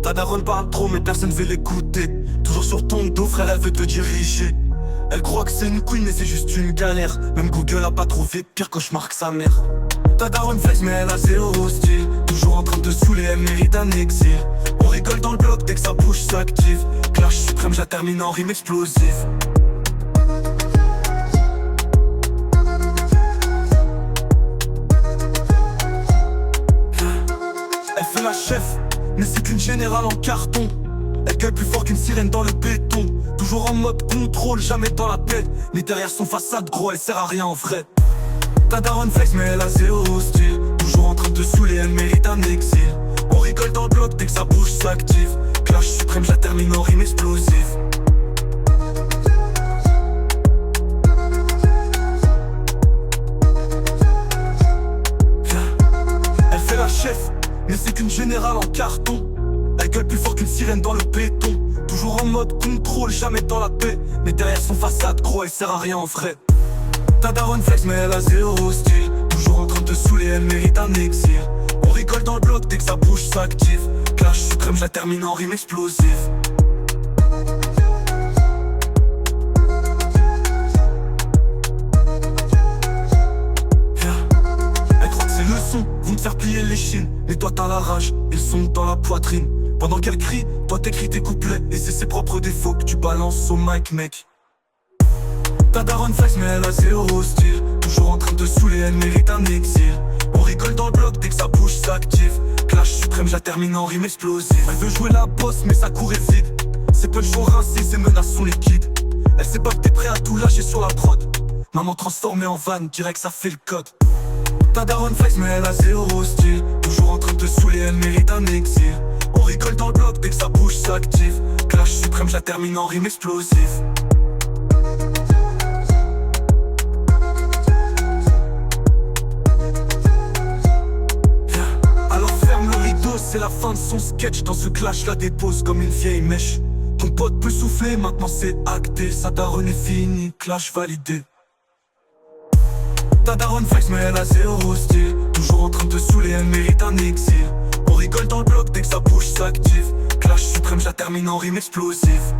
Ta daronne parle trop mais personne veut l'écouter. Toujours sur ton dos frère, elle veut te diriger. Elle croit que c'est une queen mais c'est juste une galère. Même Google a pas trouvé pire cauchemar que sa mère. Ta daronne flex mais elle a zéro style. Toujours en train de te saouler, elle mérite un exil. On rigole dans le bloc dès que sa bouche s'active. Clash suprême, je la termine en rime explosive. Elle fait la chef, mais c'est qu'une générale en carton. Elle gueule plus fort qu'une sirène dans le béton. Toujours en mode contrôle, jamais dans la tête. Mais derrière son façade, gros, elle sert à rien en vrai. Ta daronne flex mais elle a zéro style. Toujours en train de te saouler, elle mérite un exil. On rigole dans le bloc dès que sa bouche s'active. Clash suprême, je la termine en rime explosive. Elle fait la chef, mais c'est qu'une générale en carton. Elle gueule plus fort qu'une sirène dans le béton. Toujours en mode contrôle, jamais dans la paix. Mais derrière son façade, gros, elle sert à rien en vrai. Ta daronne flex mais elle a zéro style. Toujours en train de te saouler, elle mérite un exil. On rigole dans le bloc dès que sa bouche s'active. Clash suprême, je la termine en rime explosive. Elle croit que c'est le son, vous me faire plier les chines. Mais toi t'as la rage, et le son dans la poitrine. Pendant qu'elle crie, toi t'écris tes couplets. Et c'est ses propres défauts que tu balances au mic mec. Ta daronne flex mais elle a zéro style. Toujours en train de te saouler, elle mérite un exil. On rigole dans le bloc dès que sa bouche s'active. Clash suprême, je la termine en rime explosive. Elle veut jouer la bosse mais ça court est vide. Ses punchs sont rincés, ses menaces sont liquides. Elle sait pas que t'es prêt à tout lâcher sur la prod. Maman transformée en van, direct ça fait le code. Ta daronne flex mais elle a zéro style. Toujours en train de te saouler, elle mérite un exil. On rigole dans le bloc dès que sa bouche s'active. Clash suprême, je la termine en rime explosive. C'est la fin de son sketch, dans ce clash la dépose comme une vieille mèche. Ton pote peut souffler, maintenant c'est acté. Sa daronne est finie, clash validé. Ta daronne flex mais elle a zéro style. Toujours en train de te saouler, elle mérite un exil. On rigole dans le bloc dès que sa bouche s'active. Clash suprême, je la termine en rime explosive.